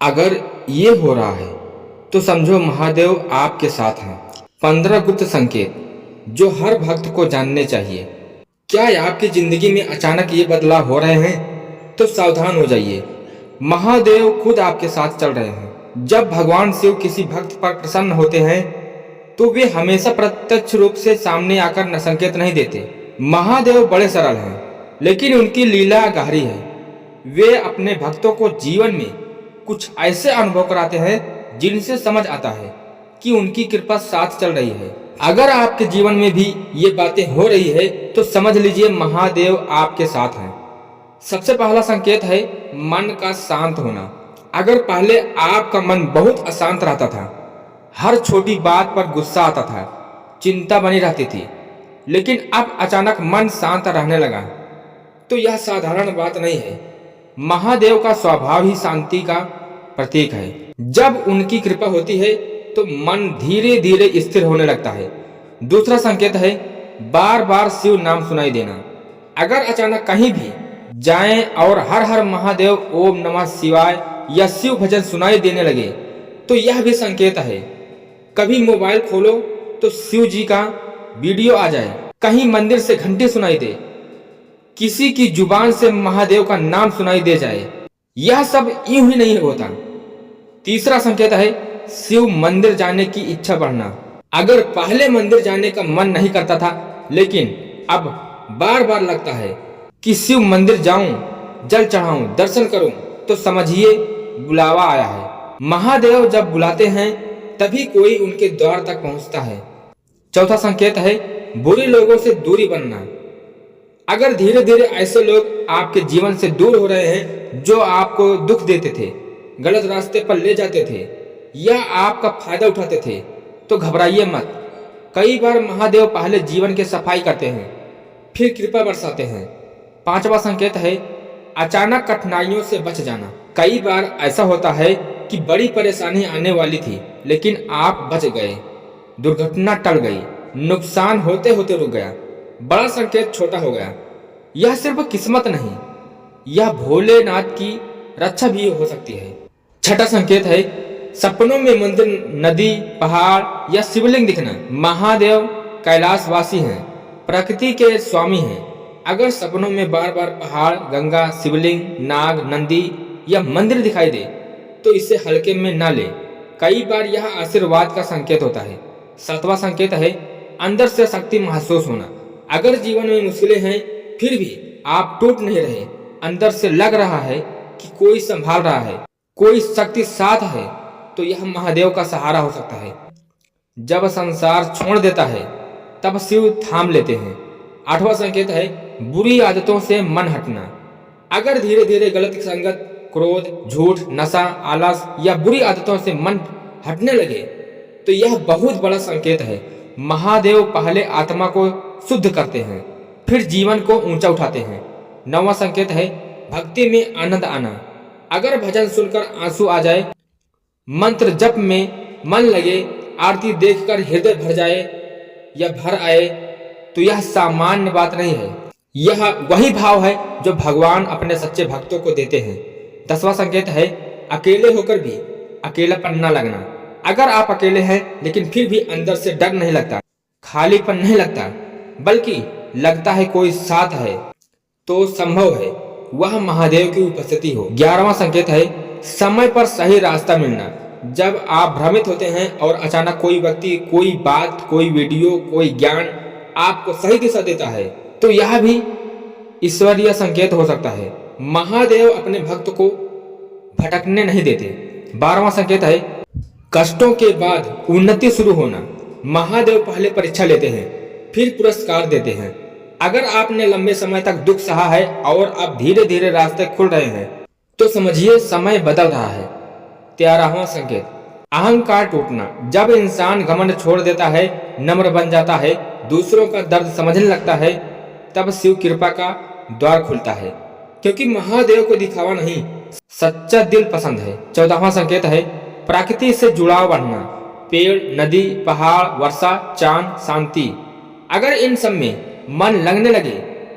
अगर ये हो रहा है तो समझो महादेव आपके साथ हैं। 15 गुप्त संकेत जो हर भक्त को जानने चाहिए। क्या आपकी जिंदगी में अचानक ये बदलाव हो रहे हैं तो सावधान हो जाइए। महादेव खुद आपके साथ चल रहे हैं। जब भगवान शिव किसी भक्त पर प्रसन्न होते हैं तो वे हमेशा प्रत्यक्ष रूप से सामने आकर न संकेत नहीं देते। महादेव बड़े सरल हैं लेकिन उनकी लीला गहरी है। वे अपने भक्तों को जीवन में कुछ ऐसे अनुभव कराते हैं जिनसे समझ आता है कि उनकी कृपा साथ चल रही है। अगर आपके जीवन में भी ये बातें हो रही है तो समझ लीजिए महादेव आपके साथ हैं। सबसे पहला संकेत है मन का शांत होना। अगर पहले आपका मन बहुत अशांत रहता था, हर छोटी बात पर गुस्सा आता था, चिंता बनी रहती थी, लेकिन अब अचानक मन शांत रहने लगा, तो यह साधारण बात नहीं है। महादेव का स्वभाव ही शांति का प्रतीक है। जब उनकी कृपा होती है तो मन धीरे धीरे स्थिर होने लगता है। दूसरा संकेत है बार बार शिव नाम सुनाई देना। अगर अचानक कहीं भी जाएं और हर हर महादेव, ओम नमः शिवाय या शिव भजन सुनाई देने लगे तो यह भी संकेत है। कभी मोबाइल खोलो तो शिव जी का वीडियो आ जाए, कहीं मंदिर से घंटी सुनाई दे, किसी की जुबान से महादेव का नाम सुनाई दे जाए, यह सब यूं ही नहीं होता। तीसरा संकेत है शिव मंदिर जाने की इच्छा बढ़ना। अगर पहले मंदिर जाने का मन नहीं करता था लेकिन अब बार बार लगता है कि शिव मंदिर जाऊं, जल चढ़ाऊं, दर्शन करूं, तो समझिए बुलावा आया है। महादेव जब बुलाते हैं तभी कोई उनके द्वार तक पहुंचता है। चौथा संकेत है बुरे लोगों से दूरी बनना। अगर धीरे धीरे ऐसे लोग आपके जीवन से दूर हो रहे हैं जो आपको दुख देते थे, गलत रास्ते पर ले जाते थे या आपका फायदा उठाते थे, तो घबराइए मत। कई बार महादेव पहले जीवन की सफाई करते हैं फिर कृपा बरसाते हैं। पांचवा संकेत है अचानक कठिनाइयों से बच जाना। कई बार ऐसा होता है कि बड़ी परेशानी आने वाली थी लेकिन आप बच गए, दुर्घटना टल गई, नुकसान होते होते रुक गया, बड़ा संकेत छोटा हो गया। यह सिर्फ किस्मत नहीं, यह भोलेनाथ की रक्षा भी हो सकती है। छठा संकेत है सपनों में मंदिर, नदी, पहाड़ या शिवलिंग दिखना। महादेव कैलाशवासी हैं, प्रकृति के स्वामी हैं। अगर सपनों में बार बार पहाड़, गंगा, शिवलिंग, नाग, नंदी या मंदिर दिखाई दे तो इसे हल्के में ना ले। कई बार यह आशीर्वाद का संकेत होता है। सातवां संकेत है अंदर से शक्ति महसूस होना। अगर जीवन में मुश्किलें हैं फिर भी आप टूट नहीं रहे, अंदर से लग रहा है कि कोई संभाल रहा है, कोई शक्ति साथ है, तो यह महादेव का सहारा हो सकता है। जब संसार छोड़ देता है तब शिव थाम लेते हैं। आठवां संकेत है बुरी आदतों से मन हटना। अगर धीरे धीरे गलत संगत, क्रोध, झूठ, नशा, आलस या बुरी आदतों से मन हटने लगे तो यह बहुत बड़ा संकेत है। महादेव पहले आत्मा को शुद्ध करते हैं फिर जीवन को ऊंचा उठाते हैं। नौवां संकेत है भक्ति में आनंद आना। अगर भजन सुनकर आंसू आ जाए, मंत्र जप में मन लगे, आरती देखकर हृदय भर जाए या भर आए तो यह सामान्य बात नहीं है। यह वही भाव है जो भगवान अपने सच्चे भक्तों को देते हैं। 10वां संकेत है अकेले होकर भी अकेलापन न लगना। अगर आप अकेले हैं लेकिन फिर भी अंदर से डर नहीं लगता, खालीपन नहीं लगता, बल्कि लगता है कोई साथ है, तो संभव है वह महादेव की उपस्थिति हो। 11वां संकेत है समय पर सही रास्ता मिलना। जब आप भ्रमित होते हैं और अचानक कोई व्यक्ति, कोई बात, कोई वीडियो, कोई ज्ञान आपको सही दिशा देता है तो यह भी ईश्वरीय संकेत हो सकता है। महादेव अपने भक्त को भटकने नहीं देते। 12वां संकेत है कष्टों के बाद उन्नति शुरू होना। महादेव पहले परीक्षा लेते हैं फिर पुरस्कार देते हैं। अगर आपने लंबे समय तक दुख सहा है और अब धीरे धीरे रास्ते खुल रहे हैं तो समझिए समय बदल रहा है। 13वां संकेत अहंकार टूटना। जब इंसान घमंड छोड़ देता है, नम्र बन जाता है, दूसरों का दर्द समझने लगता है, तब शिव कृपा का द्वार खुलता है। क्योंकि महादेव को दिखावा नहीं, सच्चा दिल पसंद है। 14वां संकेत है प्रकृति से जुड़ाव बढ़ना। पेड़, नदी, पहाड़, वर्षा, चांद, शांति। अगर इन सब में मन लगने लगे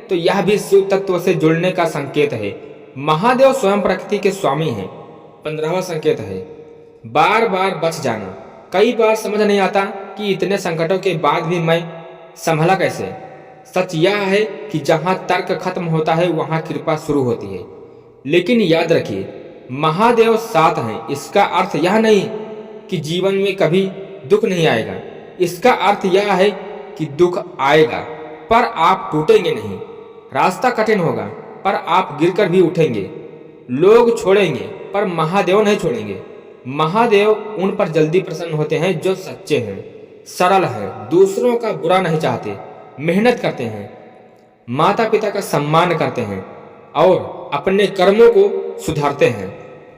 तो यह भी शिव तत्व से जुड़ने का संकेत है। महादेव स्वयं प्रकृति के स्वामी हैं। 15वां संकेत है बार बार बच जाना। कई बार समझ नहीं आता कि इतने संकटों के बाद भी मैं संभला कैसे। सच यह है कि जहां तर्क खत्म होता है वहां कृपा शुरू होती है। लेकिन याद रखिए, महादेव साथ हैं इसका अर्थ यह नहीं कि जीवन में कभी दुख नहीं आएगा। इसका अर्थ यह है कि दुख आएगा पर आप टूटेंगे नहीं। रास्ता कठिन होगा पर आप गिरकर भी उठेंगे। लोग छोड़ेंगे पर महादेव नहीं छोड़ेंगे। महादेव उन पर जल्दी प्रसन्न होते हैं जो सच्चे हैं, सरल हैं, दूसरों का बुरा नहीं चाहते, मेहनत करते हैं, माता पिता का सम्मान करते हैं और अपने कर्मों को सुधारते हैं।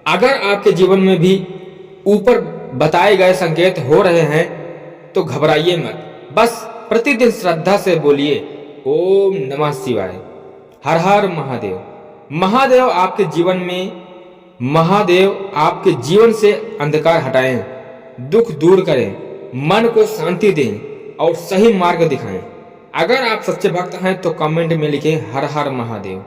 अगर आपके जीवन में भी ऊपर बताए गए संकेत हो रहे हैं तो घबराइए मत। बस प्रतिदिन श्रद्धा से बोलिए ओम नमः शिवाय, हर हर महादेव। महादेव आपके जीवन से अंधकार हटाएं, दुख दूर करें, मन को शांति दें और सही मार्ग दिखाएं। अगर आप सच्चे भक्त हैं तो कमेंट में लिखें हर हर महादेव।